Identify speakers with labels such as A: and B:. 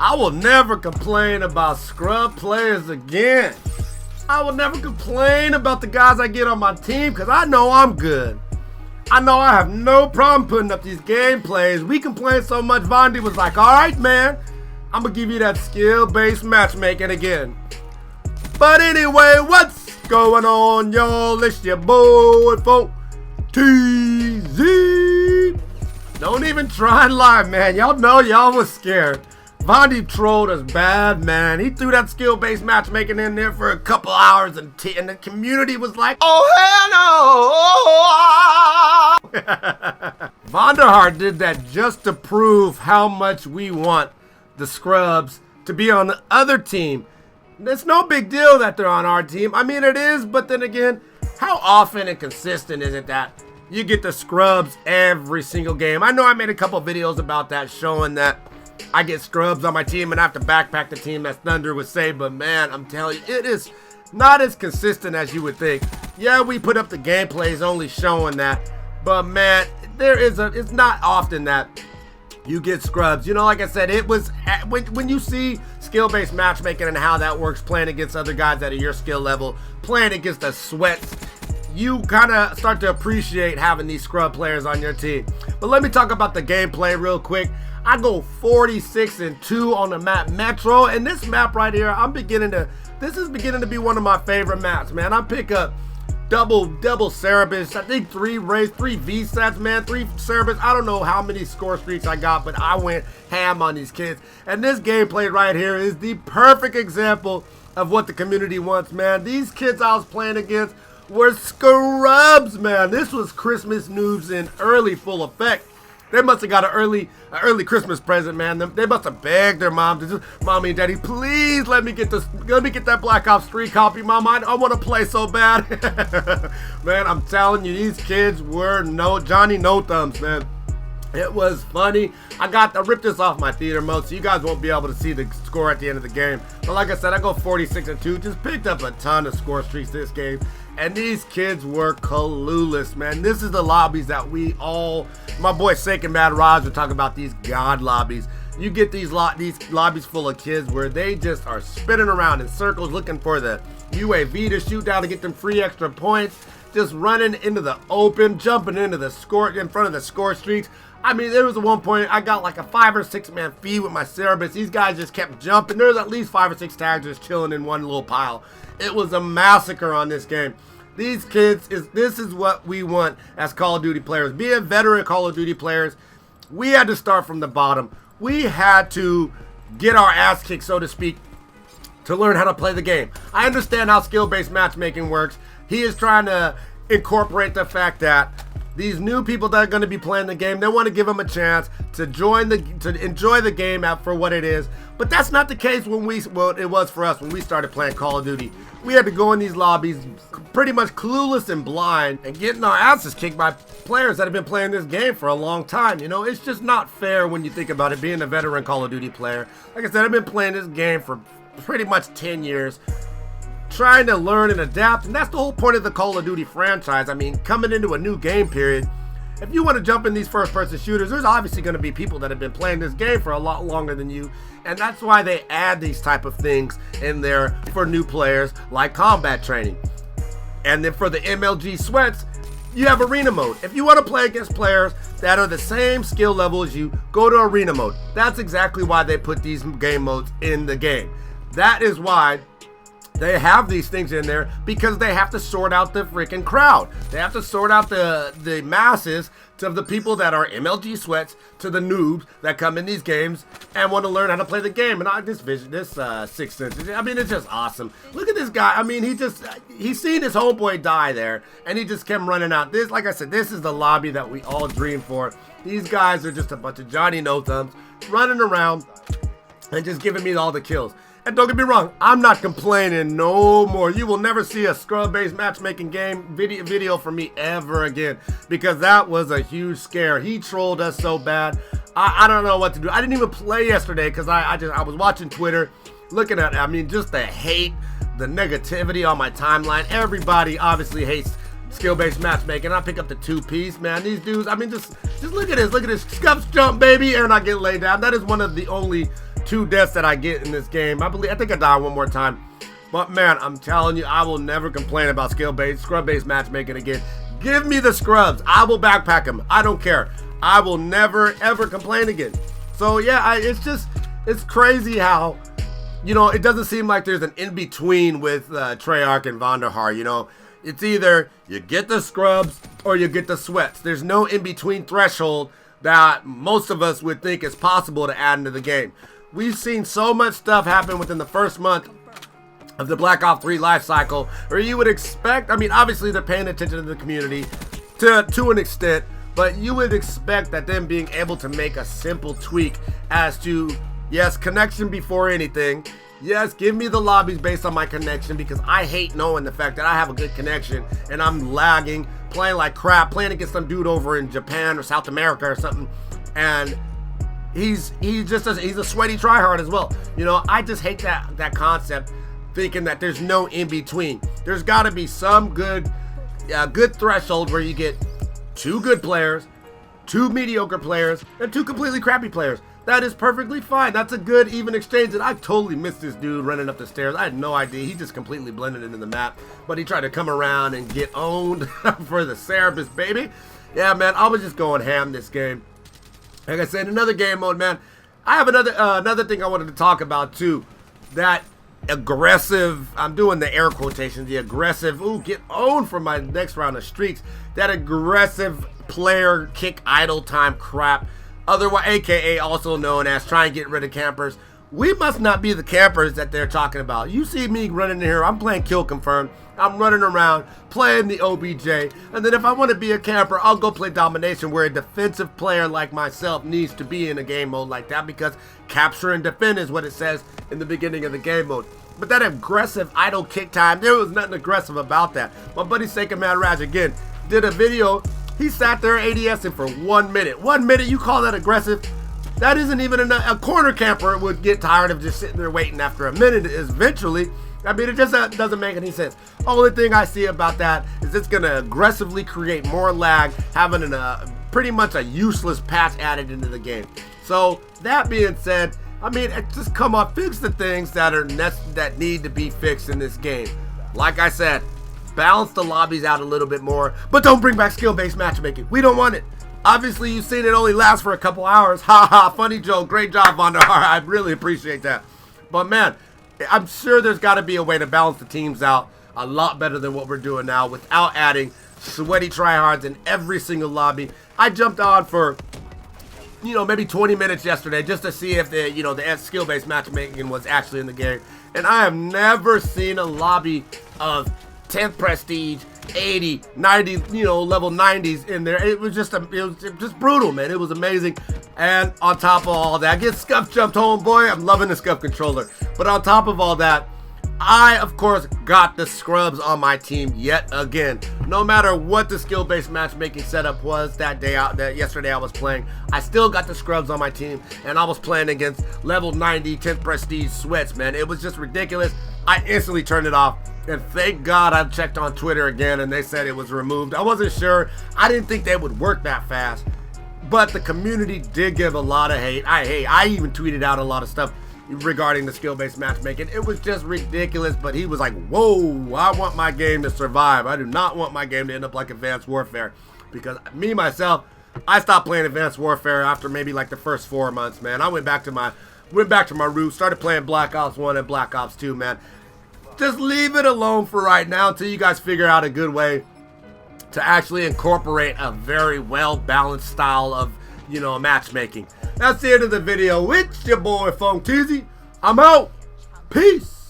A: I will never complain about scrub players again. I will never complain about the guys I get on my team because I know I'm good. I know I have no problem putting up these gameplays. We complained so much, Vondi was like, all right, man, I'm going to give you that skill-based matchmaking again. But anyway, what's going on, y'all? It's your boy, Funk TZ. Don't even try and lie, man. Y'all know y'all was scared. Vondi trolled us bad, man. He threw that skill-based matchmaking in there for a couple hours and the community was like, oh, hell no. Vonderhart did that just to prove how much we want the scrubs to be on the other team. It's no big deal that they're on our team. I mean, it is, but then again, how often and consistent is it that you get the scrubs every single game? I know I made a couple videos about that showing that I get scrubs on my team and I have to backpack the team, as Thunder would say, but man, I'm telling you, it is not as consistent as you would think. Yeah, we put up the gameplays only showing that, but man, it's not often that you get scrubs. You know, like I said, it was when you see skill-based matchmaking and how that works, playing against other guys that are your skill level, playing against the sweats, you kind of start to appreciate having these scrub players on your team. But let me talk about the gameplay real quick. I go 46-2 on the map Metro, and this map right here, this is beginning to be one of my favorite maps, man. I pick up double Cerebus, I think 3 Rays, 3 VSATs, man, 3 Cerebus. I don't know how many score streaks I got, but I went ham on these kids. And this gameplay right here is the perfect example of what the community wants, man. These kids I was playing against were scrubs, man. This was Christmas Noobs in early full effect. They must have got an early Christmas present, man. They must have begged their mom to just, mommy and daddy, please let me get that Black Ops 3 copy, mom. I want to play so bad. Man, I'm telling you, these kids were Johnny No Thumbs, man. It was funny. I ripped this off my theater mode, so you guys won't be able to see the score at the end of the game. But like I said, I go 46-2. Just picked up a ton of score streaks this game. And these kids were clueless, man. This is the lobbies that my boy Sake and Mad Raj were talking about, these God lobbies. You get these lobbies full of kids where they just are spinning around in circles looking for the UAV to shoot down to get them free extra points. Just running into the open, jumping into the score, in front of the score streaks. I mean, there was at one point I got like a 5 or 6 man feed with my Cerebus. These guys just kept jumping. There's at least 5 or 6 tags just chilling in one little pile. It was a massacre on this game. These kids, this is what we want as Call of Duty players. Being veteran Call of Duty players, we had to start from the bottom. We had to get our ass kicked, so to speak, to learn how to play the game. I understand how skill-based matchmaking works. He is trying to incorporate the fact that these new people that are going to be playing the game, they want to give them a chance to enjoy the game for what it is. But that's not the case it was for us when we started playing Call of Duty. We had to go in these lobbies pretty much clueless and blind and getting our asses kicked by players that have been playing this game for a long time. You know, it's just not fair when you think about it, being a veteran Call of Duty player. Like I said, I've been playing this game for pretty much 10 years. Trying to learn and adapt, and that's the whole point of the Call of Duty franchise. I mean, coming into a new game period, if you want to jump in these first-person shooters, there's obviously going to be people that have been playing this game for a lot longer than you, and that's why they add these type of things in there for new players, like combat training. And then for the MLG sweats, you have arena mode. If you want to play against players that are the same skill level as you, go to arena mode. That's exactly why they put these game modes in the game. That is why they have these things in there, because they have to sort out the freaking crowd. They have to sort out the masses of the people that are MLG sweats to the noobs that come in these games and want to learn how to play the game. And this Sixth Sense, I mean, it's just awesome. Look at this guy. I mean, he's seen his homeboy die there, and he just kept running out. This, like I said, this is the lobby that we all dream for. These guys are just a bunch of Johnny No Thumbs running around and just giving me all the kills. And don't get me wrong, I'm not complaining no more. You will never see a scrub-based matchmaking game video from me ever again, because that was a huge scare. He trolled us so bad. I don't know what to do. I didn't even play yesterday because I was watching Twitter, looking at, I mean, just the hate, the negativity on my timeline. Everybody obviously hates skill-based matchmaking. I pick up the 2-piece, man. These dudes, I mean, just look at this. Look at this. Scuffs jump, baby, and I get laid down. That is one of the only 2 deaths that I get in this game. I think I died one more time. But man, I'm telling you, I will never complain about skill-based, scrub-based matchmaking again. Give me the scrubs. I will backpack them. I don't care. I will never, ever complain again. So yeah, it's crazy how, you know, it doesn't seem like there's an in-between with Treyarch and Vonderhaar, you know. It's either you get the scrubs or you get the sweats. There's no in-between threshold that most of us would think is possible to add into the game. We've seen so much stuff happen within the first month of the Black Ops 3 life cycle, or you would expect, I mean, obviously they're paying attention to the community to an extent, but you would expect that them being able to make a simple tweak as to, yes, connection before anything. Yes, give me the lobbies based on my connection, because I hate knowing the fact that I have a good connection and I'm lagging, playing like crap, playing against some dude over in Japan or South America or something, and he's a sweaty tryhard as well. You know, I just hate that concept, thinking that there's no in between. There's got to be some good threshold where you get 2 good players, 2 mediocre players, and 2 completely crappy players. That is perfectly fine. That's a good even exchange. And I totally missed this dude running up the stairs. I had no idea. He just completely blended into the map, but he tried to come around and get owned for the Cerebus, baby. Yeah, man, I was just going ham this game. Like I said, another game mode, man. I have another thing I wanted to talk about too. That aggressive, I'm doing the air quotations, the aggressive, ooh, get owned for my next round of streaks. That aggressive player kick idle time crap, otherwise, aka also known as try and get rid of campers. We must not be the campers that they're talking about. You see me running in here, I'm playing kill confirmed. I'm running around, playing the OBJ, and then if I want to be a camper, I'll go play domination, where a defensive player like myself needs to be in a game mode like that, because capture and defend is what it says in the beginning of the game mode. But that aggressive idle kick time, there was nothing aggressive about that. My buddy Second Man Raj, again, did a video. He sat there ADSing for 1 minute. 1 minute, you call that aggressive? That isn't even enough. A corner camper would get tired of just sitting there waiting after a minute eventually. I mean, it just doesn't make any sense. Only thing I see about that is it's going to aggressively create more lag, having pretty much a useless patch added into the game. So, that being said, I mean, just come on, fix the things that need to be fixed in this game. Like I said, balance the lobbies out a little bit more, but don't bring back skill-based matchmaking. We don't want it. Obviously, you've seen it only last for a couple hours. Ha ha, funny joke. Great job, Vonderhaar. I really appreciate that. But man, I'm sure there's got to be a way to balance the teams out a lot better than what we're doing now without adding sweaty tryhards in every single lobby. I jumped on for, you know, maybe 20 minutes yesterday just to see if the, you know, the skill-based matchmaking was actually in the game. And I have never seen a lobby of 10th prestige, 80, 90, you know, level 90s in there. It was just brutal, man. It was amazing. And on top of all that, get scuff jumped home, boy. I'm loving the scuff controller. But on top of all that, I, of course, got the scrubs on my team yet again. No matter what the skill-based matchmaking setup was that day out, that yesterday I was playing, I still got the scrubs on my team, and I was playing against level 90 10th prestige sweats, man. It was just ridiculous. I instantly turned it off, and thank God I checked on Twitter again, and they said it was removed. I wasn't sure. I didn't think they would work that fast, but the community did give a lot of hate. I even tweeted out a lot of stuff regarding the skill-based matchmaking. It was just ridiculous, but he was like, whoa, I want my game to survive. I do not want my game to end up like Advanced Warfare, because me, myself, I stopped playing Advanced Warfare after maybe like the first 4 months, man. I went back to my roots, started playing Black Ops 1 and Black Ops 2, man. Just leave it alone for right now until you guys figure out a good way to actually incorporate a very well-balanced style of, you know, matchmaking. That's the end of the video. It's your boy Funk Teasy. I'm out. Peace.